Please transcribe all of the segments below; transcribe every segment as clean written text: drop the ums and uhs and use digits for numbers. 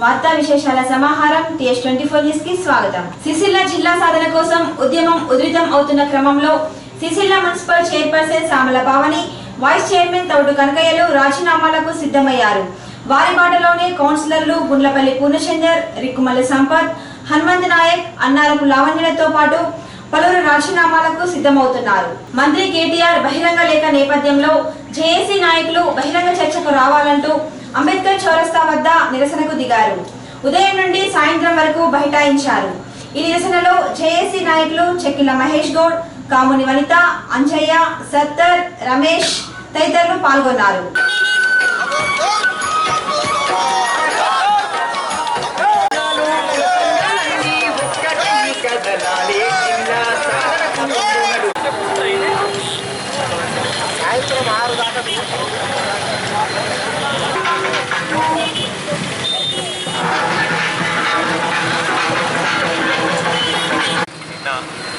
వార్తా విశేషాల సమాహారం TS24 న్యూస్ కి స్వాగతం. సిరిసిల్ల జిల్లా సాధన కోసం ఉద్యమం ఉధృతం అవుతున్న క్రమంలో Sircilla municipal chairperson Samala Pavani, vice chairman Thoudu కనకయ్యలు రాజీనామాలకు సిద్ధమయ్యారు. వారి బాటలోనే కౌన్సిలర్లు గుండ్లపల్లి పూర్ణచందర్, రిక్కుమల్లి సంపత్, హనుమంత్ నాయక్, అన్నారపు లావణ్యలతో పాటు పలువురు రాజీనామాలకు సిద్ధమవుతున్నారు. మంత్రి కేటీఆర్ బహిరంగ లేఖ నేపథ్యంలో జేఏసీ నాయకులు బహిరంగ చర్చకు రావాలంటూ అంబేద్కర్ చౌరస్తా వద్ద నిరసనకు దిగారు. ఉదయం నుండి సాయంత్రం వరకు బైఠాయించారు. ఈ నిరసనలో జేఏసీ నాయకులు చెక్కిల మహేష్ గౌడ్, కాముని వనిత, అంజయ్య, సత్తర్, రమేష్ తదితరులు పాల్గొన్నారు.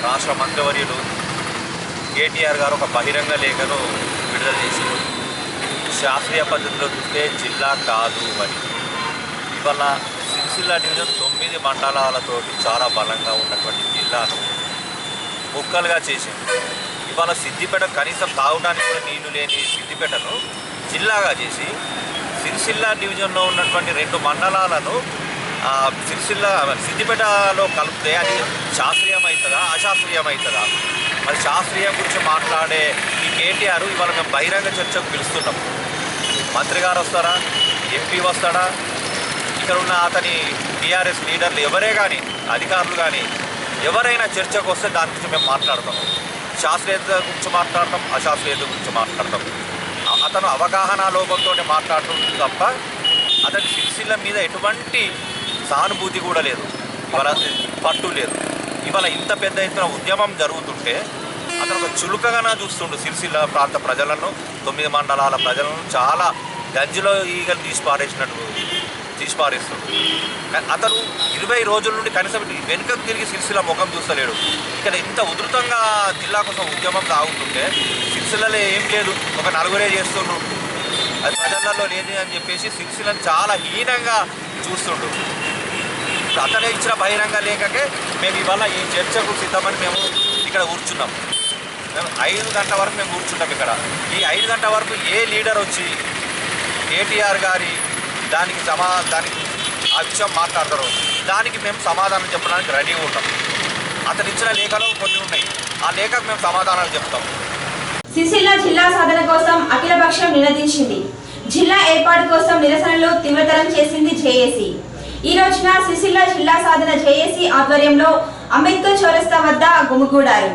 రాష్ట్ర మంత్రివర్యులు కేటీఆర్ గారు ఒక బహిరంగ లేఖను విడుదల చేశారు. శాస్త్రీయ పద్ధతిలో చూస్తే జిల్లా కాదు అని. ఇవాళ సిరిసిల్ల డివిజన్ 9 మండలాలతో చాలా బలంగా ఉన్నటువంటి జిల్లాను ముక్కలుగా చేసింది. ఇవాళ సిద్దిపేట కనీసం తాగడానికి కూడా నీళ్లు లేని సిద్దిపేటను జిల్లాగా చేసి సిరిసిల్ల డివిజన్లో ఉన్నటువంటి 2 మండలాలను సిద్దిపేటలో కలిపితే అది శాస్త్రీయమవుతుందా అశాస్త్రీయమవుతుందా? మరి శాస్త్రీయం గురించి మాట్లాడే ఈ కేటీఆర్ ఇవాళ మేము బహిరంగ చర్చకు పిలుస్తున్నాం. మంత్రి గారు వస్తారా, ఎంపీ వస్తాడా, ఇక్కడ ఉన్న అతని టీఆర్ఎస్ లీడర్లు ఎవరే కానీ, అధికారులు కానీ ఎవరైనా చర్చకు వస్తే దాని గురించి మేము మాట్లాడతాం. శాస్త్రీయత గురించి మాట్లాడతాం, అశాస్త్రీయత గురించి మాట్లాడతాం. అతను అవగాహన లోపంతో మాట్లాడుతుంది తప్ప అతని సిరిసిల్ల మీద ఎటువంటి సానుభూతి కూడా లేదు, ఇవాళ పట్టు లేదు. ఇవాళ ఇంత పెద్ద ఎత్తున ఉద్యమం జరుగుతుంటే అతను ఒక చులుకగానే చూస్తుండు సిరిసిల్ల ప్రాంత ప్రజలను, 9 మండలాల ప్రజలను చాలా గంజిలో ఈగలు తీసి పారేస్తుండు. అతను 20 రోజుల నుండి కనీసం వెనుకకు తిరిగి సిరిసిల్ల ముఖం చూస్తలేడు. ఇక్కడ ఇంత ఉధృతంగా జిల్లా కోసం ఉద్యమం సాగుతుంటే సిరిసిల్లలో ఏం లేదు, ఒక నలుగురే చేస్తుండ్రు, అది ప్రజలలో లేదు అని చెప్పేసి సిరిసిల్లను చాలా హీనంగా చూస్తుండు. అతనే ఇచ్చిన బహిరంగ లేఖకే మేము ఇవాళ ఈ చర్చకు సిద్ధమని మేము ఇక్కడ కూర్చున్నాం. మేము 5 గంటల వరకు మేము కూర్చున్నాం ఇక్కడ. ఈ 5 గంటల వరకు ఏ లీడర్ వచ్చి కేటీఆర్ గారి దానికి ఆ విషయం మాట్లాడతారో దానికి మేము సమాధానం చెప్పడానికి రెడీగా ఉంటాం. అతను ఇచ్చిన లేఖలో కొన్ని ఉన్నాయి, ఆ లేఖకు మేము సమాధానాలు చెప్తాం. సిరిసిల్ల జిల్లా సాధన కోసం అఖిలపక్షం నినదించింది. జిల్లా ఏర్పాటు కోసం నిరసనలు తీవ్రతరం చేసింది జేఏసీ. ఈ రోజున సిరిసిల్ల జిల్లా సాధన జేఏసీ ఆధ్వర్యంలో అంబేద్కర్ చౌరస్తా వద్ద గుమిగూడారు.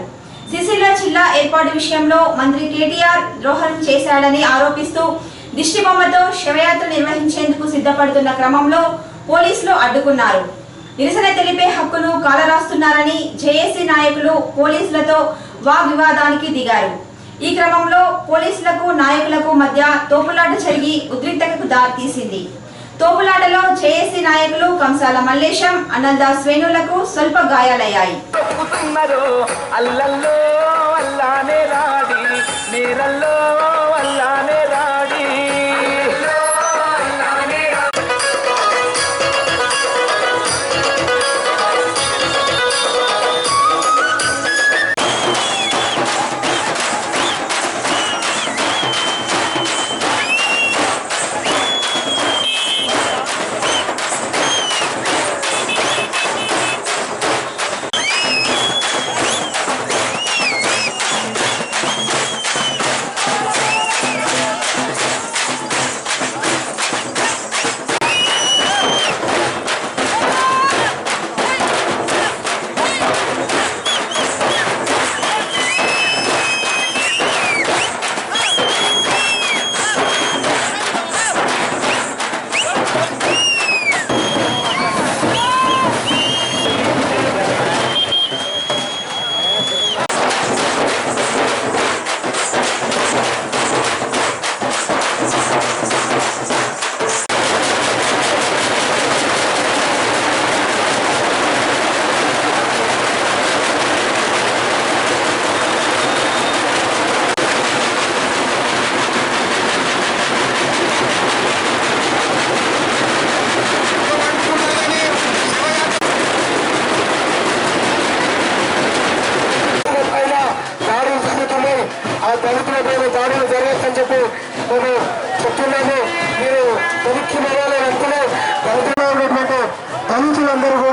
సిరిసిల్ల జిల్లా ఏర్పాటు విషయంలో మంత్రి కేటీఆర్ ద్రోహం చేశాడని ఆరోపిస్తూ దిష్టిబొమ్మతో శవయాత్ర నిర్వహించేందుకు సిద్ధపడుతున్న క్రమంలో పోలీసులు అడ్డుకున్నారు. నిరసన తెలిపే హక్కును కాలరాస్తున్నారని జేఏసీ నాయకులు పోలీసులతో వాగ్వివాదానికి దిగారు. ఈ క్రమంలో పోలీసులకు నాయకులకు మధ్య తోపులాట జరిగి ఉద్రిక్తతకు దారితీసింది. తోపులాటలో జేఏసీ నాయకులు కంసాల మల్లేశం, అనందాస్ వేణులకు స్వల్ప గాయాలయ్యాయి.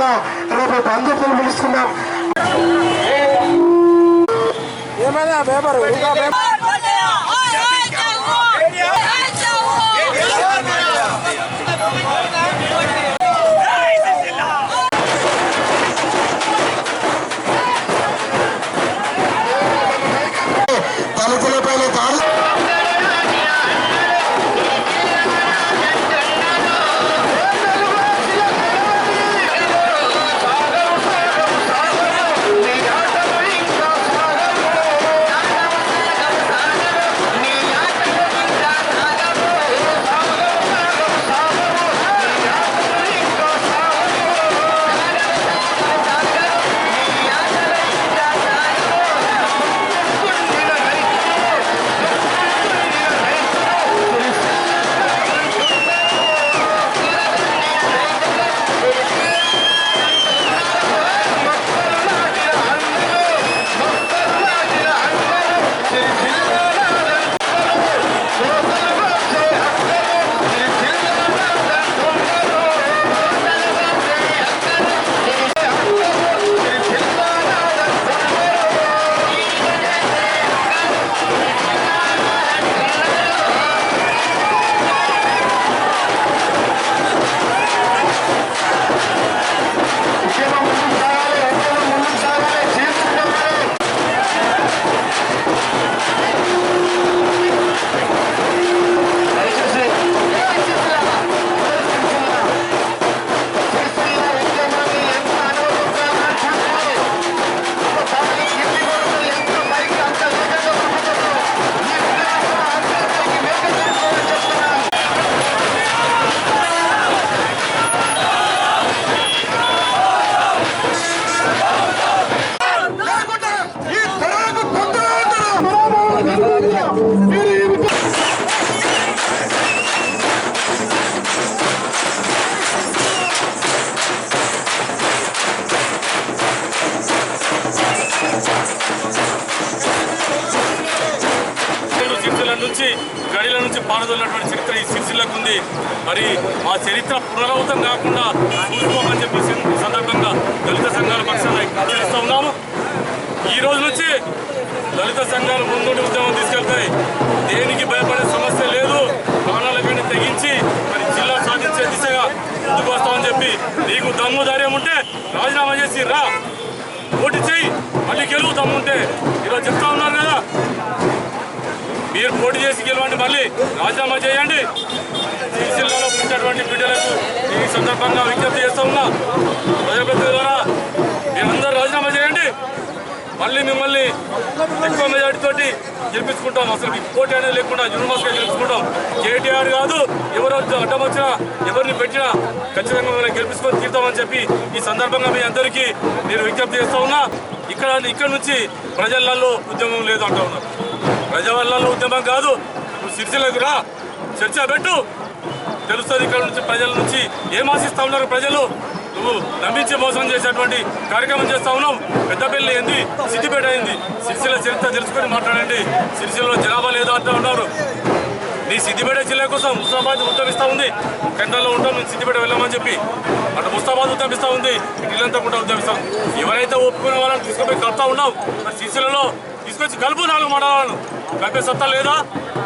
కూడా రేపు బంధువులు పిలుస్తున్నాం. ఏమైనా పేపర్ దళితులపైన దాడి నుంచి గడిల నుంచి పారదోలినటువంటి చరిత్ర ఈ సిరిసిల్లకు ఉంది. మరి ఆ చరిత్ర పునరావృతం కాకుండా చూసుకోమని చెప్పి ఈ సందర్భంగా దళిత సంఘాల పక్షాన హెచ్చరిస్తూ ఉన్నాము. ఈ రోజు నుంచి దళిత సంఘాలు ముందుండి ఉద్యమం తీసుకెళ్తాయి. దేనికి భయపడే సమస్య లేదు. ప్రాణాలకైనా తెగించి మరి జిల్లా సాధించే దిశగా ముందుకు వస్తామని చెప్పి నీకు దమ్ము ధైర్యం ఉంటే రాజీనామా చేసి రా, పోటీ చేయి, మళ్ళీ గెలువు దమ్ము ఉంటే. ఈరోజు చెప్తా ఉన్నారు కదా, మీరు పోటీ చేసి గెలవండి, మళ్ళీ రాజీనామా చేయండి. సిరిసిల్లలో పుట్టినటువంటి బిడ్డలకు ఈ సందర్భంగా విజ్ఞప్తి చేస్తూ ఉన్నా. ప్రజాప్రతినిధుల ద్వారా మీరందరూ రాజీనామా చేయండి, మళ్ళీ మిమ్మల్ని ఎక్కువ మెజార్టీతోటి గెలిపించుకుంటాం. అసలు పోటీ అనేది లేకుండా యూనివర్స్గా గెలుచుకుంటాం. కేటీఆర్ కాదు, ఎవరు అడ్డం వచ్చినా ఎవరిని పెట్టినా ఖచ్చితంగా మిమ్మల్ని గెలిపించుకొని తీరుతామని చెప్పి ఈ సందర్భంగా మీ అందరికీ నేను విజ్ఞప్తి చేస్తూ ఉన్నా. ఇక్కడ నుంచి ప్రజలలో ఉద్యమం లేదు అంటూ ఉన్నారు. ప్రజలలో ఉద్యమం కాదు, నువ్వు సిరిసిల్లకు రా, చర్చ పెట్టు, తెలుస్తుంది ఇక్కడ నుంచి ప్రజల నుంచి ఏం ఆశిస్తూ ఉన్నారు ప్రజలు. నువ్వు నమ్మించి మోసం చేసేటువంటి కార్యక్రమం చేస్తా ఉన్నావు. పెద్దపల్లి ఏంది, సిద్దిపేట అయింది. సిరిసిల్ల చరిత్ర తెలుసుకొని మాట్లాడండి. సిరిసిల్లలో జనాభా లేదో అంటూ ఉన్నారు. నీ సిద్దిపేట జిల్లా కోసం ముస్తాబాద్ ఉద్యమిస్తూ ఉంది. కేంద్రంలో ఉంటాం, నేను సిద్దిపేట వెళ్ళామని చెప్పి అటు ముస్తాబాద్ ఉద్యమిస్తూ ఉంది, ఇల్లంతా కూడా ఉద్యమిస్తాం. ఎవరైతే ఒప్పుకునే వాళ్ళని తీసుకుపోయి కలుపుతా ఉన్నావు. మరి సిరిసిల్లలో తీసుకొచ్చి కలుపు 4 మండలాలను కలిపే సత్తా లేదా?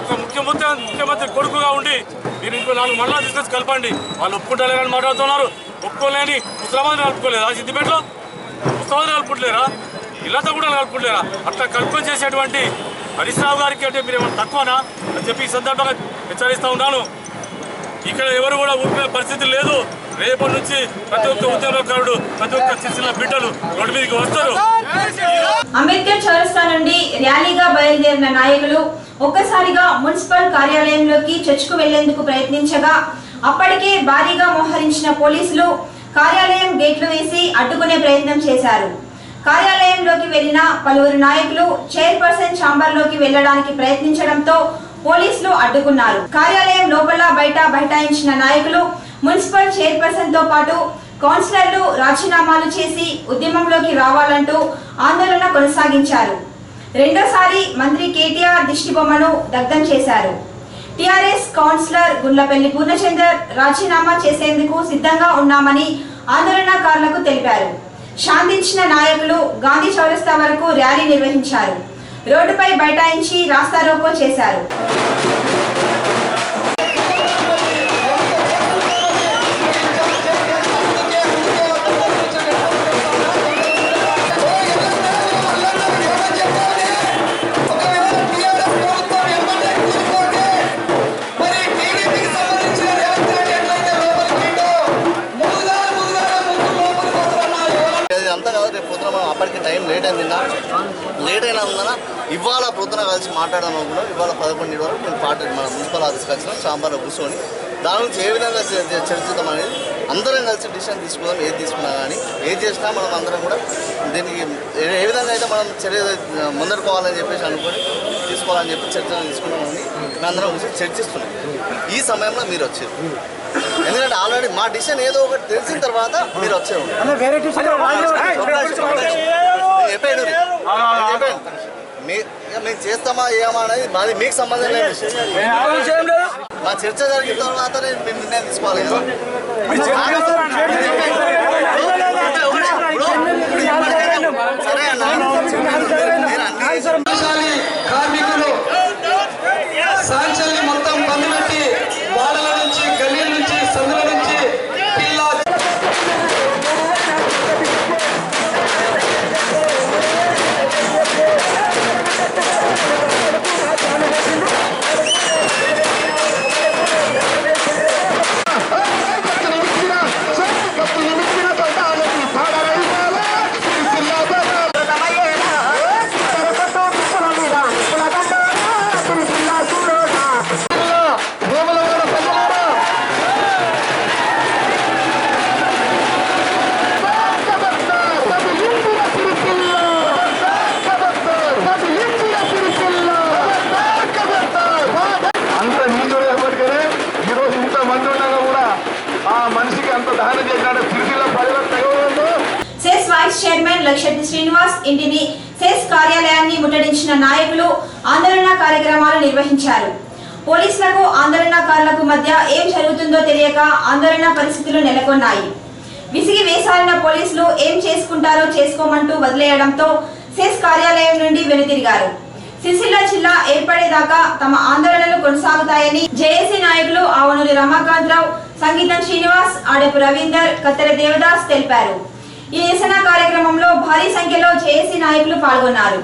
ఒక ముఖ్యమంత్రి కొడుకుగా ఉండి మీరు ఇంకో 4 మండలాలు తీసుకొచ్చి కలపండి. వాళ్ళు ఒప్పుకుంటలేరని మాట్లాడుతున్నారు. ఒప్పుకోలేని ముస్లామాబాద్ కలుపుకోలేదా? సిద్దిపేటలో ముస్లామాబాద్ కలుపుకుంటలేరా? ఇల్లంతా కూడా కలుపుకుంటలేరా? అట్లా కలుపుకొని చేసేటువంటి హరీష్ రావు గారికి అంటే మీరు ఏమైనా తక్కువనా అని చెప్పి ఈ సందర్భంగా హెచ్చరిస్తూ ఉన్నాను. ఇక్కడ ఎవరు కూడా ఊరుకునే పరిస్థితి లేదు. రేపటి నుంచి ప్రతి ఒక్క ఉద్యమకారుడు, ప్రతి ఒక్క సిరిసిల్ల బిడ్డలు రోడ్డు మీదకి వస్తారు. అంబేద్కర్ చౌరస్తా నుండి ర్యాలీగా బయలుదేరిన నాయకులు ఒక్కసారిగా మున్సిపల్ కార్యాలయంలోకి చర్చకు వెళ్లేందుకు ప్రయత్నించగా అప్పటికే భారీగా మోహరించిన పోలీసులు కార్యాలయం గేట్లు వేసి అడ్డుకునే ప్రయత్నం చేశారు. కార్యాలయంలోకి వెళ్లిన పలువురు నాయకులు చైర్పర్సన్ ఛాంబర్లోకి వెళ్లడానికి ప్రయత్నించడంతో పోలీసులు అడ్డుకున్నారు. కార్యాలయం లోపల బయట బైఠాయించిన నాయకులు మున్సిపల్ చైర్పర్సన్ తో పాటు కౌన్సిలర్లు రాజీనామాలు చేసి ఉద్యమంలోకి రావాలంటూ ఆందోళన కొనసాగించారు. రెండోసారి మంత్రి కేటీఆర్ దిష్టిబొమ్మను దగ్ధం చేశారు. టీఆర్ఎస్ కౌన్సిలర్ గుండ్లపల్లి పూర్ణచందర్ రాజీనామా చేసేందుకు సిద్ధంగా ఉన్నామని ఆందోళనకారులకు తెలిపారు. శాంతించిన నాయకులు గాంధీ చౌరస్తా వరకు ర్యాలీ నిర్వహించారు. రోడ్డుపై బైఠాయించి రాస్తారోకో చేశారు. అప్పటికి టైం లేట్ అయిందిన్నా లేట్ అయినా ఉందన్నా ఇవాళ పొద్దున కలిసి మాట్లాడదాం అనుకున్నాం. ఇవాళ 11 వరకు నేను మన మున్సిపల్ ఆఫీస్కి వచ్చినాం. చాంబర్లో కూర్చొని దాని నుంచి ఏ విధంగా చర్చిద్దాం అనేది అందరం కలిసి డిసిషన్ తీసుకుందాం. ఏది తీసుకున్నా కానీ ఏది చేసినా మనం అందరం కూడా దీనికి ఏ విధంగా అయితే మనం చర్య ముందరుకోవాలని చెప్పేసి అనుకొని తీసుకోవాలని చెప్పి చర్చలు తీసుకున్నామని మేము అందరం కూర్చొని చర్చిస్తున్నాం. ఈ సమయంలో మీరు వచ్చారు. ఎందుకంటే ఆల్రెడీ మా డిసిషన్ ఏదో ఒకటి తెలిసిన తర్వాత మీరు వచ్చేవారు. మేము చేస్తామా ఏమా అనేది మాది మీకు సంబంధం లేదు. మా చర్చ జరిగిన తర్వాత మేము నిర్ణయం తీసుకోవాలి కదా. సరే అన్న కార్మికులు సాంక్షల్ని మొత్తం బంద్ పెట్టి వాడల నుంచి గల్లీల నుంచి సందుల నుంచి సెస్ వైస్ చైర్మన్ లక్షటి శ్రీనివాస్ ఇంటిని సెస్ కార్యాలయాన్ని ముట్టడించిన నాయకులు ఆందోళన కార్యక్రమాలు నిర్వహించారు. పోలీసులకు ఆందోళనకారులకు మధ్య ఏం జరుగుతుందో తెలియక ఆందోళన పరిస్థితులు నెలకొన్నాయి. విసిగి వేసారిన పోలీసులు ఏం చేసుకుంటారో చేసుకోమంటూ వదిలేయడంతో సెస్ కార్యాలయం నుండి వెనుతిరిగారు. సిరిసిల్ల జిల్లా ఏర్పడేదాకా తమ ఆందోళనలు కొనసాగుతాయని జేఏసీ నాయకులు ఆవనూరి రమాకాంతరావు, సంగీతం శ్రీనివాస్, ఆడపు రవీందర్, కత్తెర దేవదాస్ తెలిపారు. ఈ నిరసన కార్యక్రమంలో భారీ సంఖ్యలో జేఏసీ నాయకులు పాల్గొన్నారు.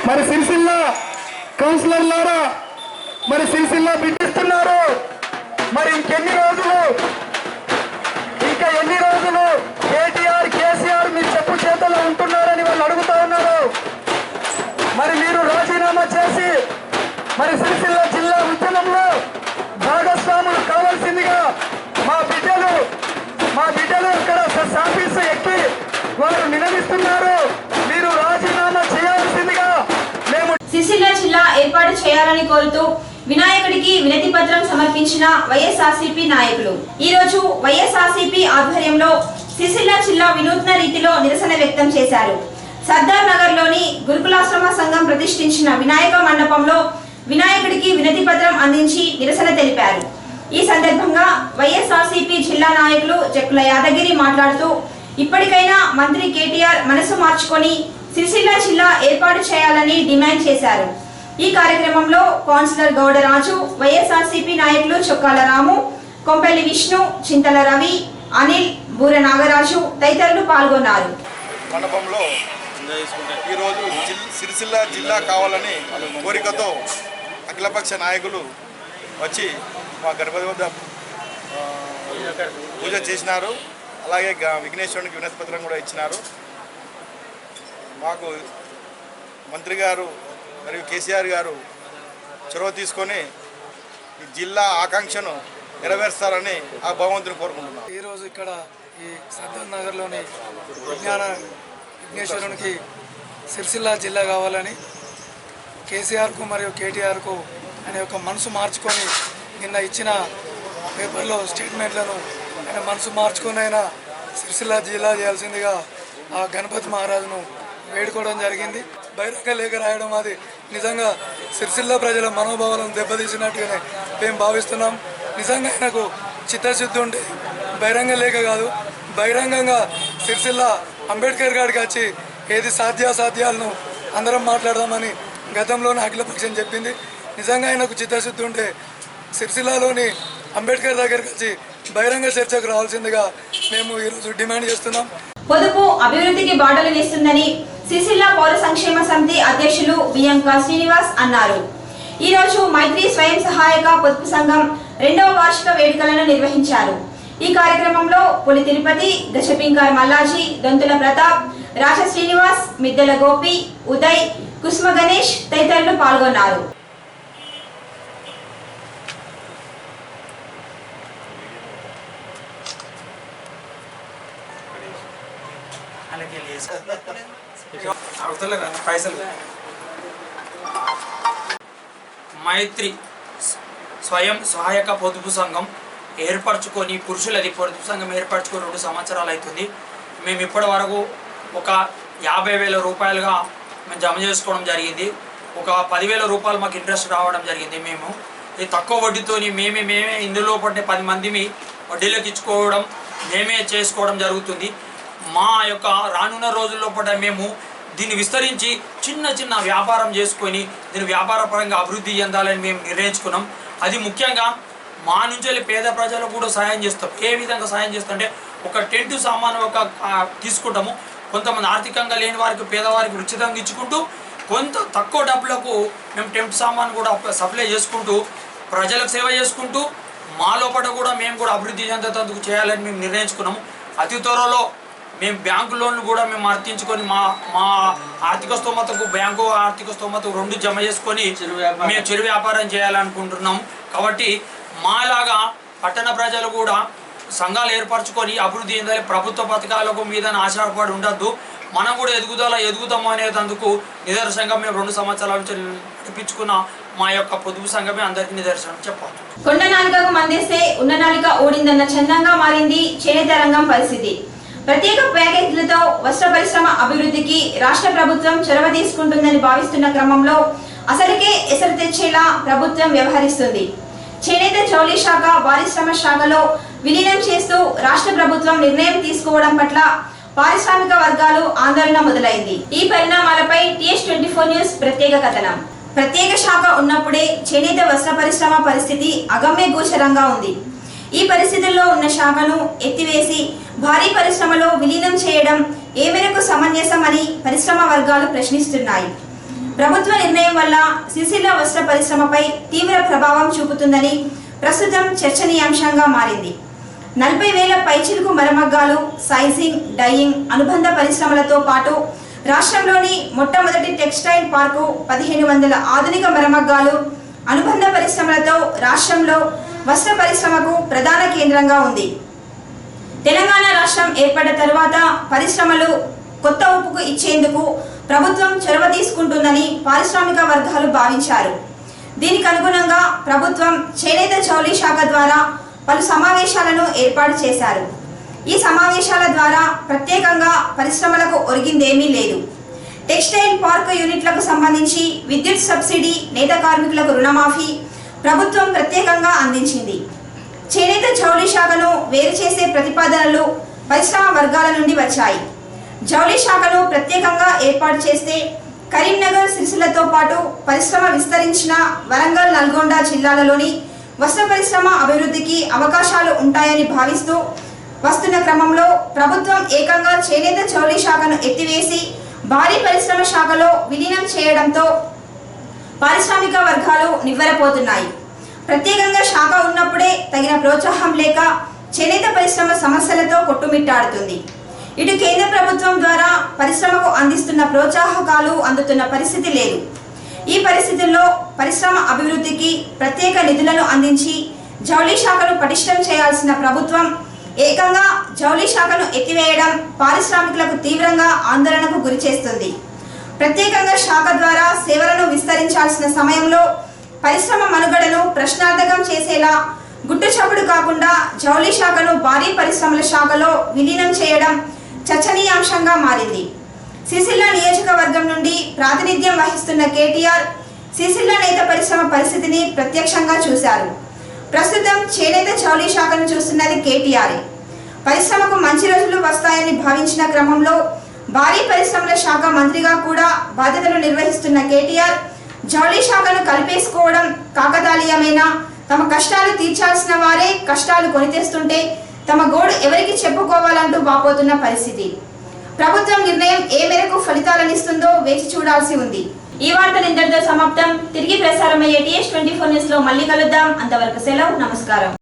మరి సిరిసిల్ల కౌన్సిలర్లారా మరి సిరిసిల్ల బిడ్డిస్తున్నారు. మరి ఇంకెన్ని రోజులు కేటీఆర్ కేసీఆర్ మీ చెప్పు చేతల్లో ఉంటున్నారని వాళ్ళు అడుగుతా ఉన్నారు. మరి మీరు రాజీనామా చేసి మరి సిరిసిల్ల జిల్లా ఉద్యమంలో భాగస్వాములు కావాల్సిందిగా మా బిడ్డలు అక్కడ ఆఫీసు ఎక్కి వారు నిలదీస్తున్నారు. మీరు రాజీనామా చేయాల్సిందిగా మేము సిరిసిల్ల జిల్లా ఏర్పాటు చేయాలని కోరుతూ వినాయకుడికి వినతి పత్రం సమర్పించిన వైఎస్ఆర్సీపీ నాయకులు ఈ రోజు వైఎస్ఆర్సీపీ ఆధ్వర్యంలో సిరిసిల్ల జిల్లా వినూత్న రీతిలో నిరసన వ్యక్తం చేశారు. సర్దార్ నగర్ లోని గురుకులాశ్రమ సంఘం ప్రతిష్ఠించిన వినాయక మండపంలో వినాయకుడికి వినతి పత్రం అందించి నిరసన తెలిపారు. ఈ సందర్భంగా వైఎస్ఆర్సీపీ జిల్లా నాయకులు జక్కుల యాదగిరి మాట్లాడుతూ ఇప్పటికైనా మంత్రి కేటీఆర్ మనసు మార్చుకొని సిరిసిల్ల జిల్లా ఏర్పాటు చేయాలని డిమాండ్ చేశారు. ఈ కార్యక్రమంలో కౌన్సిలర్ గౌడరాజు, వైఎస్ఆర్సీపీ నాయకులు చొక్కాల రాము, కొంపెల్లి విష్ణు, చింతల రవి, అనిల్, బూర నాగరాజు తదితరులు పాల్గొన్నారు. మండపంలో ఈరోజు సిరిసిల్ల జిల్లా కావాలని కోరికతో అఖిలపక్ష నాయకులు వచ్చి మా గణపతి వద్ద పూజ చేసినారు. అలాగే విఘ్నేశ్వరునికి వినతి పత్రం కూడా ఇచ్చినారు. మాకు మంత్రి గారు మరియు కేసీఆర్ గారు చొరవ తీసుకొని ఈ జిల్లా ఆకాంక్షను నెరవేరుస్తారని ఆ భగవంతుని కోరుకుంటున్నాం. ఈరోజు ఇక్కడ ఈ సర్దార్ నగర్లోని విఘ్నేశ్వరునికి సిరిసిల్ల జిల్లా కావాలని కేసీఆర్కు మరియు కేటీఆర్కు అనే ఒక మనసు మార్చుకొని నిన్న ఇచ్చిన పేపర్లో స్టేట్మెంట్లను ఆయన మనసు మార్చుకొని ఆయన సిరిసిల్ల జిల్లా చేయాల్సిందిగా ఆ గణపతి మహారాజును వేడుకోవడం జరిగింది. బహిరంగ లేఖ రాయడం అది నిజంగా సిరిసిల్ల ప్రజల మనోభావాలను దెబ్బతీసినట్టుగానే మేము భావిస్తున్నాం. నిజంగా ఆయనకు చిత్తశుద్ధి ఉంటే బహిరంగ లేఖ కాదు, బహిరంగంగా సిరిసిల్ల అంబేద్కర్ గారికి వచ్చి ఏది సాధ్యాసాధ్యాలను అందరం మాట్లాడదామని గతంలోనే అఖిలపక్షం చెప్పింది. నిజంగా ఆయనకు చిత్తశుద్ధి ఉంటే సిరిసిల్లలోని అంబేద్కర్ దగ్గరికి వచ్చి బహిరంగ చర్చకు రావాల్సిందిగా మేము ఈరోజు డిమాండ్ చేస్తున్నాం. పొదుపు అభివృద్ధికి బాటలు వేస్తుందని సిరిసిల్ల పౌర సంక్షేమ సమితి అధ్యక్షులు బియ్యంక శ్రీనివాస్ అన్నారు. ఈ రోజు మైత్రి స్వయం సహాయక పొదుపు సంఘం 2వ వార్షిక వేడుకలను నిర్వహించారు. ఈ కార్యక్రమంలో పులి తిరుపతి, గజపింకార్ మల్లాజీ, దొంతుల ప్రతాప్, రాజ శ్రీనివాస్, మిద్దెల గోపి, ఉదయ్, కుస్మ గణేష్ తదితరులు పాల్గొన్నారు. మైత్రి స్వయం సహాయక పొదుపు సంఘం ఏర్పరచుకొని పురుషులది పొదుపు సంఘం ఏర్పరచుకొని 2 సంవత్సరాలు అవుతుంది. మేము ఇప్పటి వరకు ఒక 50,000 రూపాయలుగా మేము జమ చేసుకోవడం జరిగింది. ఒక 10,000 రూపాయలు మాకు ఇంట్రెస్ట్ రావడం జరిగింది. మేము ఈ తక్కువ వడ్డీతోని మేమే ఇందులో పడిన 10 మందిని వడ్డీలోకి ఇచ్చుకోవడం మేమే చేసుకోవడం జరుగుతుంది. మా యొక్క రానున్న రోజుల్లో పడ్డ మేము దీన్ని విస్తరించి చిన్న వ్యాపారం చేసుకొని దీన్ని వ్యాపారపరంగా అభివృద్ధి చెందాలని మేము నిర్ణయించుకున్నాం. అది ముఖ్యంగా మా నుంచి వెళ్ళి పేద ప్రజలకు కూడా సాయం చేస్తాం. ఏ విధంగా సాయం చేస్తామంటే ఒక టెంట్ సామాను తీసుకుంటాము. కొంతమంది ఆర్థికంగా లేని వారికి పేదవారికి ఉచితంగా ఇచ్చుకుంటూ కొంత తక్కువ డబ్బులకు మేము టెంట్ సామాను కూడా సప్లై చేసుకుంటూ ప్రజలకు సేవ చేసుకుంటూ మా లోపల కూడా మేము కూడా అభివృద్ధి చెందేందుకు చేయాలని మేము నిర్ణయించుకున్నాము. అతి త్వరలో మేము బ్యాంకు లోన్లు కూడా మేము అర్థించుకొని మా ఆర్థిక స్తోమతకు బ్యాంకు ఆర్థిక స్తోమతకు 2 జమ చేసుకొని మేము చిరు వ్యాపారం చేయాలనుకుంటున్నాము. కాబట్టి మాలాగా పట్టణ ప్రజలు కూడా సంఘాలు ఏర్పరచుకొని అభివృద్ధి చెందాలి. ప్రభుత్వ పథకాలకు మీద ఆశపడి ఉండద్దు. మనం కూడా ఎదుగుతాము అనేందుకు నిదర్శనంగా మేము 2 సంవత్సరాల నుంచి నడిపించుకున్న మా యొక్క పొదుపు సంఘమే అందరికీ నిదర్శనం చెప్పాలి. కొండ నాలికకు మందేస్తే ఉన్న నాలిక ఓడిందన్న చందంగా మారింది చేనేత రంగం పరిస్థితి. ప్రత్యేక ప్యాకేజీలతో వస్త్ర పరిశ్రమ అభివృద్ధికి రాష్ట్ర ప్రభుత్వం చొరవ తీసుకుంటుందని భావిస్తున్న క్రమంలో అసలుకే ఎసరు తెచ్చేలా ప్రభుత్వం వ్యవహరిస్తుంది. చేనేత జౌళి శాఖ పారిశ్రమ శాఖలో విలీనం చేస్తూ రాష్ట్ర ప్రభుత్వం నిర్ణయం తీసుకోవడం పట్ల పారిశ్రామిక వర్గాలు ఆందోళన మొదలైంది. ఈ పరిణామాలపై TS24 న్యూస్ ప్రత్యేక కథనం. ప్రత్యేక శాఖ ఉన్నప్పుడే చేనేత వస్త్ర పరిశ్రమ పరిస్థితి అగమ్య గోచరంగా ఉంది. ఈ పరిస్థితుల్లో ఉన్న శాఖను ఎత్తివేసి భారీ పరిశ్రమలో విలీనం చేయడం ఏ మేరకు సమంజసమని పరిశ్రమ వర్గాలు ప్రశ్నిస్తున్నాయి. ప్రభుత్వ నిర్ణయం వల్ల సిరిసిల్ల వస్త్ర పరిశ్రమపై తీవ్ర ప్రభావం చూపుతుందని ప్రస్తుతం చర్చనీయాంశంగా మారింది. 40,000 పైచిలుకు మరమగ్గాలు, సైజింగ్, డైయింగ్ అనుబంధ పరిశ్రమలతో పాటు రాష్ట్రంలోని మొట్టమొదటి టెక్స్టైల్ పార్కు, 1,500 ఆధునిక మరమగ్గాలు, అనుబంధ పరిశ్రమలతో రాష్ట్రంలో వస్త్ర పరిశ్రమకు ప్రధాన కేంద్రంగా ఉంది. తెలంగాణ రాష్ట్రం ఏర్పడిన తర్వాత పరిశ్రమలు కొత్త ఊపుకు ఇచ్చేందుకు ప్రభుత్వం చొరవ తీసుకుంటుందని పారిశ్రామిక వర్గాలు భావించారు. దీనికి అనుగుణంగా ప్రభుత్వం చేనేత జౌళి శాఖ ద్వారా పలు సమావేశాలను ఏర్పాటు చేశారు. ఈ సమావేశాల ద్వారా ప్రత్యేకంగా పరిశ్రమలకు ఒరిగిందేమీ లేదు. టెక్స్టైల్ పార్క్ యూనిట్లకు సంబంధించి విద్యుత్ సబ్సిడీ, నేత కార్మికులకు రుణమాఫీ ప్రభుత్వం ప్రత్యేకంగా అందించింది. చేనేత జౌళి శాఖను వేరు చేసే ప్రతిపాదనలు పరిశ్రమ వర్గాల నుండి వచ్చాయి. జౌళి శాఖను ప్రత్యేకంగా ఏర్పాటు చేస్తే కరీంనగర్, సిరిసిల్లతో పాటు పరిశ్రమ విస్తరించిన వరంగల్, నల్గొండ జిల్లాలలోని వస్త్ర పరిశ్రమ అభివృద్ధికి అవకాశాలు ఉంటాయని భావిస్తూ వస్తున్న క్రమంలో ప్రభుత్వం ఏకంగా చేనేత జౌళి శాఖను ఎత్తివేసి భారీ పరిశ్రమ శాఖలో విలీనం చేయడంతో పారిశ్రామిక వర్గాలు నివ్వెరపోతున్నాయి. ప్రత్యేకంగా శాఖ ఉన్నప్పుడే తగిన ప్రోత్సాహం లేక చేనేత పరిశ్రమ సమస్యలతో కొట్టుమిట్టాడుతుంది. ఇటు కేంద్ర ప్రభుత్వం ద్వారా పరిశ్రమకు అందిస్తున్న ప్రోత్సాహకాలు అందుతున్న పరిస్థితి లేదు. ఈ పరిస్థితుల్లో పరిశ్రమ అభివృద్ధికి ప్రత్యేక నిధులను అందించి జౌళి శాఖను పటిష్టం చేయాల్సిన ప్రభుత్వం ఏకంగా జౌళి శాఖను ఎత్తివేయడం పారిశ్రామికులకు తీవ్రంగా ఆందోళనకు గురిచేస్తుంది. ప్రత్యేకంగా శాఖ ద్వారా సేవలను విస్తరించాల్సిన సమయంలో పరిశ్రమ మనుగడను ప్రశ్నార్థకం చేసేలా గుట్టుచప్పుడు కాకుండా జౌళి శాఖను భారీ పరిశ్రమల శాఖలో విలీనం చేయడం చర్చనీయాంశంగా మారింది. సిరిసిల్ల నియోజకవర్గం నుండి ప్రాతినిధ్యం వహిస్తున్న కేటీఆర్ సిరిసిల్ల నేత పరిశ్రమ పరిస్థితిని ప్రత్యక్షంగా చూశారు. ప్రస్తుతం చేనేత జౌళి శాఖను చూస్తున్నది కేటీఆర్. పరిశ్రమకు మంచి రోజులు వస్తాయని భావించిన క్రమంలో భారీ పరిశ్రమల శాఖ మంత్రిగా కూడా బాధ్యతలు నిర్వహిస్తున్న కేటీఆర్ జౌళి శాఖను కలిపేసుకోవడం కాకతాళీయమేనా? తమ కష్టాలు తీర్చాల్సిన వారే కష్టాలు కొనితేస్తుంటే తమ గోడు ఎవరికి చెప్పుకోవాలంటూ వాపోతున్న పరిస్థితి. ప్రభుత్వం నిర్ణయం ఏ మేరకు ఫలితాలనిస్తుందో వేచి చూడాల్సి ఉంది. ఈ వార్తలు ఇంతటితో సమాప్తం. తిరిగి ప్రసారమయ్యే TH24 న్యూస్ లో మళ్ళీ కలుద్దాం. అంతవరకు సెలవు, నమస్కారం.